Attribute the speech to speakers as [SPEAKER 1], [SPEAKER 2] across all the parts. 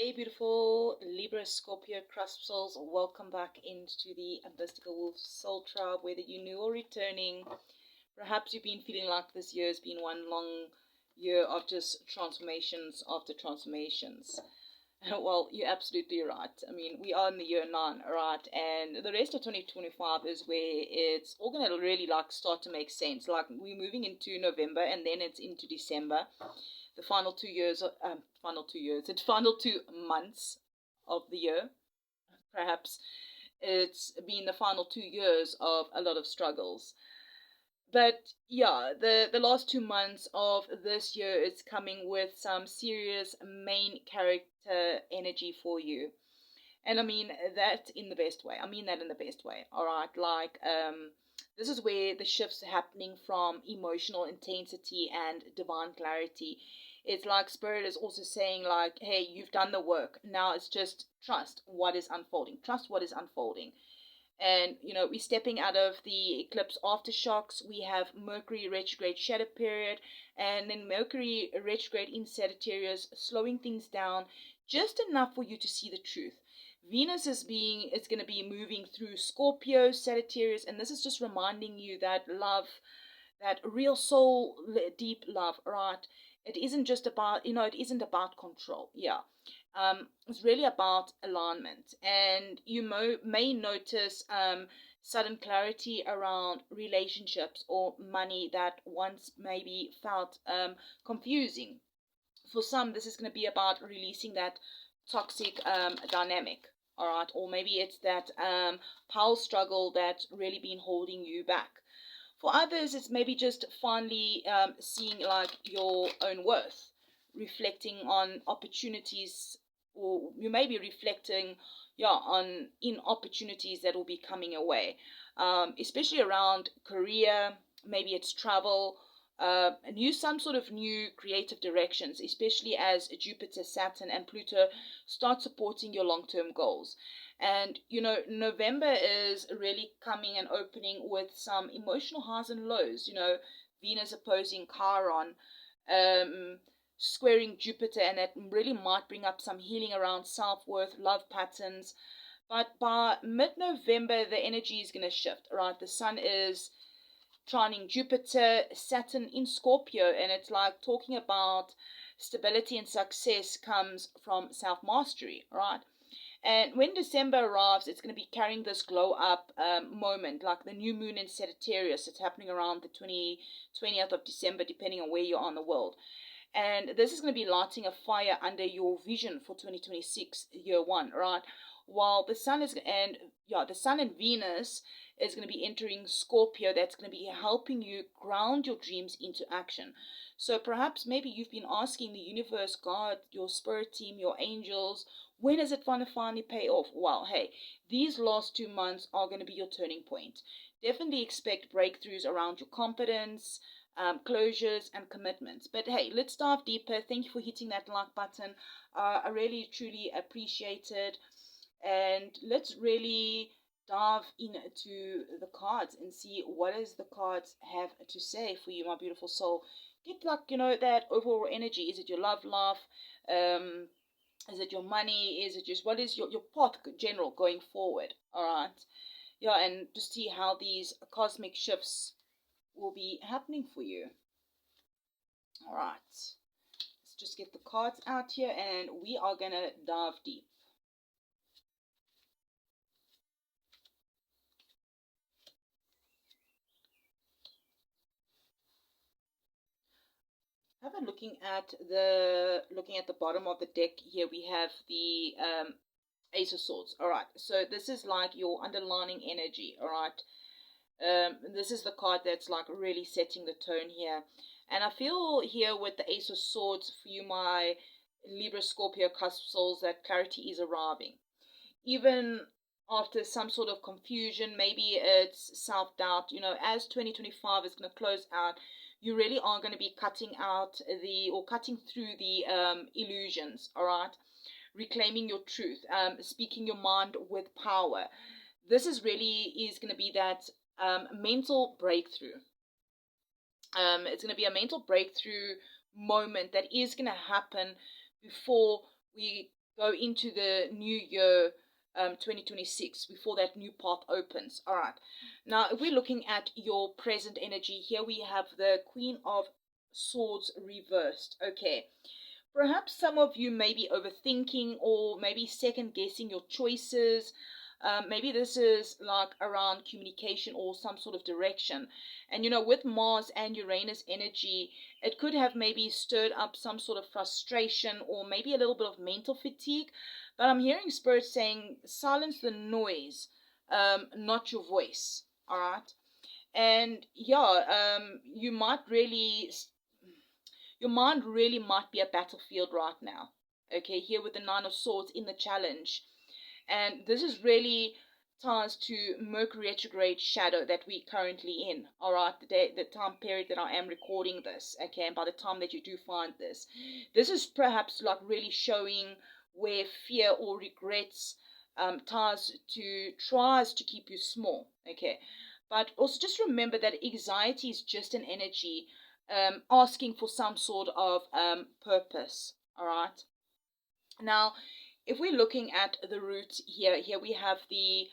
[SPEAKER 1] Hey, beautiful Libra-Scorpio cusp souls. Welcome back into the Mystical Wolf Soul Tribe. Whether you're new or returning, perhaps you've been feeling like this year has been one long year of just transformations after transformations. Well, you're absolutely right. I mean, we are in the year 9, right? And the rest of 2025 is where it's all going to really start to make sense. Like, we're moving into November and then it's into December, the final 2 years, the final 2 months of the year. Perhaps it's been the final 2 years of a lot of struggles. But yeah, the last 2 months of this year is coming with some serious main character energy for you. And I mean that in the best way. I mean that in the best way. All right. This is where the shifts are happening from emotional intensity and divine clarity. It's like Spirit is also saying, like, hey, you've done the work. Now it's just trust what is unfolding. Trust what is unfolding. And, we're stepping out of the eclipse aftershocks. We have Mercury retrograde shadow period, and then Mercury retrograde in Sagittarius, slowing things down just enough for you to see the truth. Venus it's going to be moving through Scorpio, Sagittarius, and this is just reminding you that love, that real soul, deep love, right? It isn't just about, it isn't about control. Yeah. It's really about alignment. And you may notice sudden clarity around relationships or money that once maybe felt confusing. For some, this is going to be about releasing that toxic dynamic. All right, or maybe it's that power struggle that's really been holding you back. For others, it's maybe just finally seeing like your own worth, reflecting on opportunities, or you may be reflecting, on in opportunities that will be coming away, especially around career. Maybe it's travel, some sort of new creative directions, especially as Jupiter, Saturn, and Pluto start supporting your long-term goals. And, November is really coming and opening with some emotional highs and lows. Venus opposing Chiron, squaring Jupiter, and that really might bring up some healing around self-worth, love patterns. But by mid-November, the energy is going to shift, right? The sun is trining Jupiter, Saturn in Scorpio, and it's like talking about stability and success comes from self-mastery, right? And when December arrives, it's going to be carrying this glow up moment, like the new moon in Sagittarius. It's happening around the 20th of December, depending on where you are in the world. And this is going to be lighting a fire under your vision for 2026, year one, right? While the sun the sun and Venus is going to be entering Scorpio. That's going to be helping you ground your dreams into action. So perhaps maybe you've been asking the universe, God, your spirit team, your angels, when is it going to finally pay off? Well, hey, these last 2 months are going to be your turning point. Definitely expect breakthroughs around your confidence, closures, and commitments. But hey, let's dive deeper. Thank you for hitting that like button. I really, truly appreciate it. And let's really dive into the cards and see what does the cards have to say for you, my beautiful soul. Get that overall energy. Is it your love life? Is it your money? Is it just what is your path general going forward? All right. Yeah, and to see how these cosmic shifts will be happening for you. All right. Let's just get the cards out here and we are going to dive deep. Have a looking at the bottom of the deck here, we have the Ace of Swords. All right, so this is like your underlining energy. All right, this is the card that's like really setting the tone here, and I feel here with the Ace of Swords for you, my Libra-Scorpio cusp souls, that clarity is arriving, even after some sort of confusion. Maybe it's self-doubt. As 2025 is going to close out, you really are going to be cutting through the illusions. All right, reclaiming your truth, speaking your mind with power. This is going to be that mental breakthrough. It's going to be a mental breakthrough moment that is going to happen before we go into the new year, 2026, before that new path opens. All right. Now, if we're looking at your present energy, here we have the Queen of Swords reversed. Okay. Perhaps some of you may be overthinking or maybe second guessing your choices. Maybe this is like around communication or some sort of direction. And with Mars and Uranus energy, it could have maybe stirred up some sort of frustration or maybe a little bit of mental fatigue. But I'm hearing Spirit saying, silence the noise, not your voice. All right. And yeah, your mind really might be a battlefield right now. Okay, here with the Nine of Swords in the challenge. And this is really ties to Mercury retrograde shadow that we're currently in. All right, the time period that I am recording this. Okay, and by the time that you do find this, this is perhaps like really showing where fear or regrets tries to keep you small. Okay, but also just remember that anxiety is just an energy asking for some sort of purpose. All right. Now, if we're looking at the root here we have the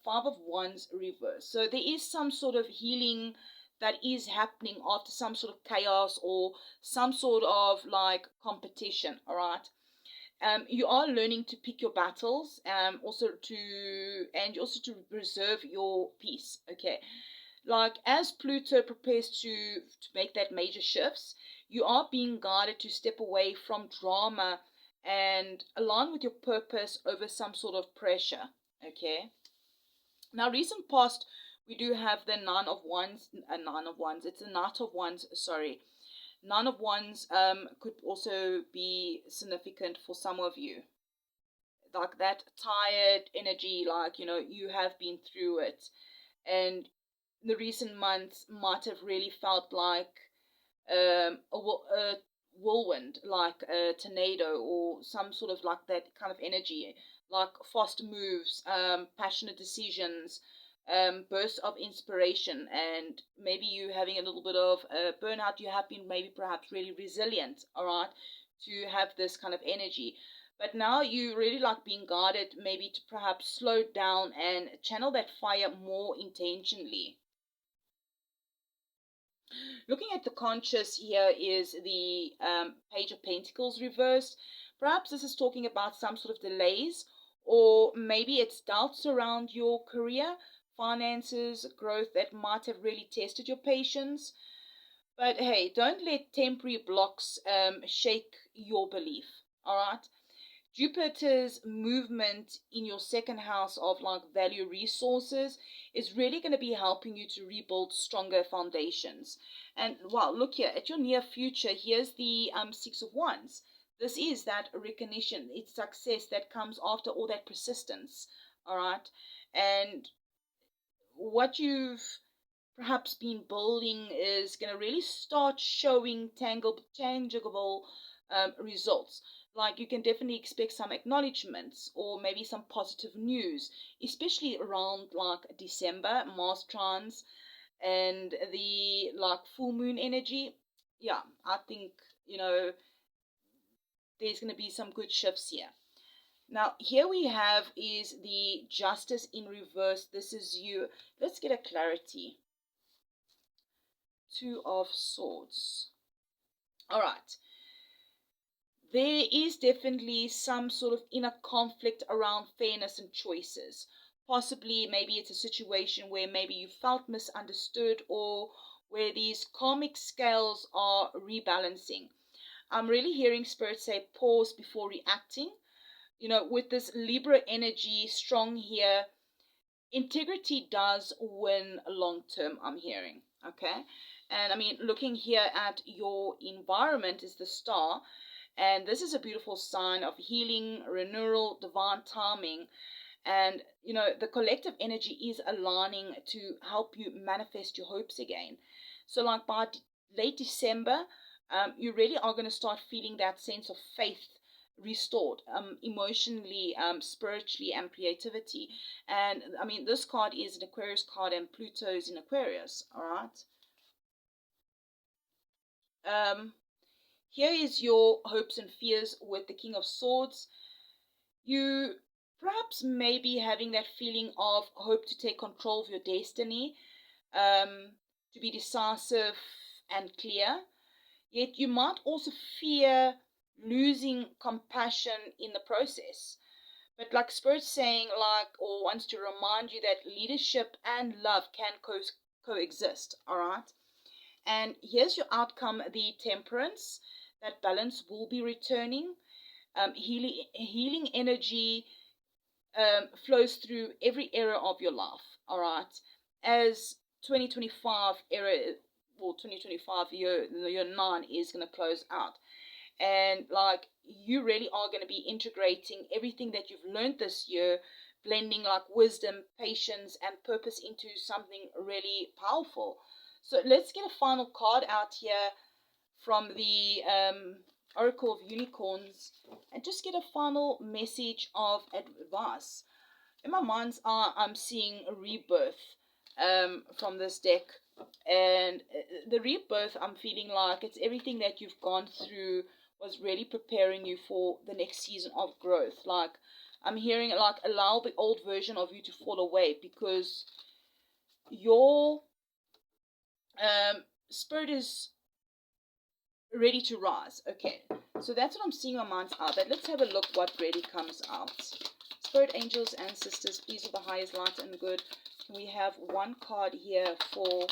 [SPEAKER 1] Five of Wands reverse. So there is some sort of healing that is happening after some sort of chaos or some sort of like competition. All right. You are learning to pick your battles, also to preserve your peace. Okay, like as Pluto prepares to make that major shifts, you are being guided to step away from drama and align with your purpose over some sort of pressure. Okay. Now, recent past, we do have the Nine of Wands. Nine of Wands. It's a Knight of Wands. Sorry, Nine of Wands could also be significant for some of you, like that tired energy, like you have been through it, and the recent months might have really felt like a whirlwind, like a tornado, or some sort of like that kind of energy, like fast moves, passionate decisions, bursts of inspiration, and maybe you having a little bit of burnout. You have been maybe perhaps really resilient, all right, to have this kind of energy. But now you really like being guided, maybe to perhaps slow down and channel that fire more intentionally. Looking at the conscious here is the Page of Pentacles reversed. Perhaps this is talking about some sort of delays, or maybe it's doubts around your career, finances, growth that might have really tested your patience. But hey, don't let temporary blocks shake your belief. All right. Jupiter's movement in your second house of like value resources is really going to be helping you to rebuild stronger foundations. And wow, look here at your near future. Here's the Six of Wands. This is that recognition. It's success that comes after all that persistence. All right. And what you've perhaps been building is going to really start showing tangible results. Like you can definitely expect some acknowledgements or maybe some positive news, especially around like December, Mars trans, and the like full moon energy. Yeah, I think, there's going to be some good shifts here. Now, here we have is the Justice in reverse. This is you. Let's get a clarity. Two of Swords. All right. There is definitely some sort of inner conflict around fairness and choices. Possibly, maybe it's a situation where maybe you felt misunderstood or where these karmic scales are rebalancing. I'm really hearing Spirit say pause before reacting. With this Libra energy strong here, integrity does win long term, I'm hearing. Okay. And I mean, looking here at your environment is the Star, and this is a beautiful sign of healing, renewal, divine timing. And the collective energy is aligning to help you manifest your hopes again. So like by late December, you really are going to start feeling that sense of faith restored, emotionally, spiritually, and creativity. And I mean, this card is an Aquarius card, and Pluto is in Aquarius. All right. Here is your hopes and fears with the King of Swords. You perhaps may be having that feeling of hope to take control of your destiny, to be decisive and clear. Yet you might also fear losing compassion in the process. But like Spirit's saying, like, or wants to remind you that leadership and love can coexist, all right? And here's your outcome, the Temperance. That balance will be returning. Healing energy flows through every era of your life, all right? As 2025 era, well, 2025 year 9 is going to close out. And like, you really are going to be integrating everything that you've learned this year, blending like wisdom, patience, and purpose into something really powerful. So let's get a final card out here from the Oracle of Unicorns and just get a final message of advice. In my mind's eye, I'm seeing a rebirth from this deck. And the rebirth, I'm feeling like it's everything that you've gone through was really preparing you for the next season of growth. Like, I'm hearing like, allow the old version of you to fall away, because your spirit is ready to rise. Okay, so that's what I'm seeing on mind's eye. But let's have a look what really comes out. Spirit, angels, ancestors, please, with the highest light and good, can we have one card here for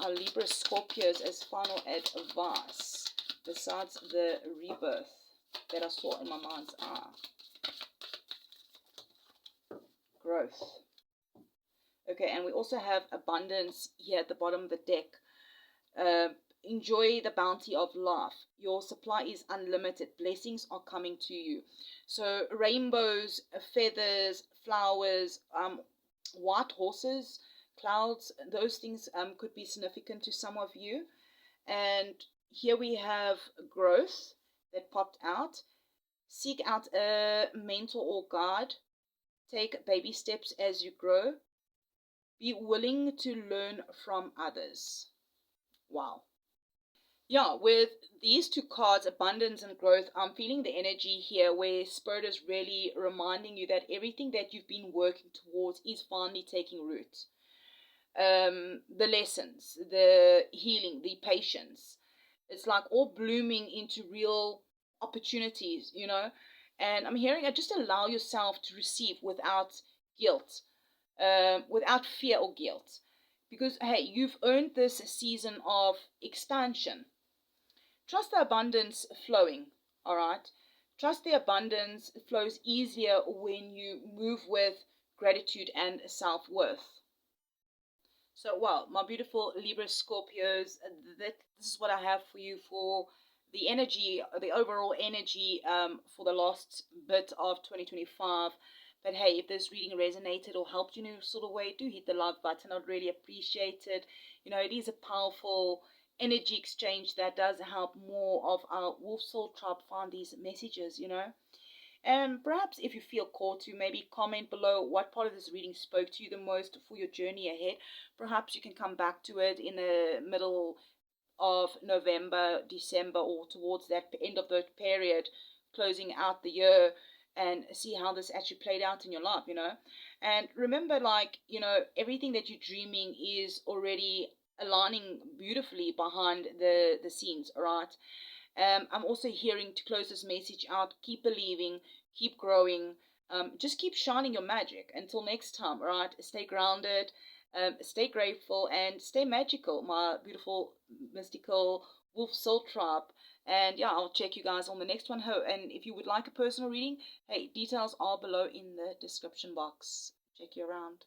[SPEAKER 1] our Libra-Scorpios as final advice, besides the rebirth that I saw in my mind's eye? Growth. Okay, and we also have abundance here at the bottom of the deck. Enjoy the bounty of life. Your supply is unlimited. Blessings are coming to you. So rainbows, feathers, flowers, white horses, clouds, those things could be significant to some of you. And here we have growth that popped out. Seek out a mentor or guide. Take baby steps as you grow. Be willing to learn from others. Wow. Yeah, with these two cards, abundance and growth, I'm feeling the energy here where Spirit is really reminding you that everything that you've been working towards is finally taking root. The lessons, the healing, the patience, it's like all blooming into real opportunities, you know. And I'm hearing just allow yourself to receive without guilt, without fear or guilt, because hey, you've earned this season of expansion. Trust the abundance flowing, all right? Trust the abundance flows easier when you move with gratitude and self-worth. So, well, my beautiful Libra Scorpios, this is what I have for you for the energy, the overall energy for the last bit of 2025. But hey, if this reading resonated or helped you in a sort of way, do hit the love button. I'd really appreciate it. You know, it is a powerful energy exchange that does help more of our Wolf Soul tribe find these messages, you know. And perhaps if you feel called to, maybe comment below what part of this reading spoke to you the most for your journey ahead. Perhaps you can come back to it in the middle of November, December, or towards that end of the period, closing out the year, and see how this actually played out in your life, you know. And remember, like, you know, everything that you're dreaming is already aligning beautifully behind the scenes, all right? I'm also hearing, to close this message out, keep believing, keep growing, just keep shining your magic. Until next time, all right? Stay grounded, stay grateful, and stay magical, my beautiful, mystical Wolf Soul tribe. And yeah, I'll check you guys on the next one. And if you would like a personal reading, hey, details are below in the description box. Check you around.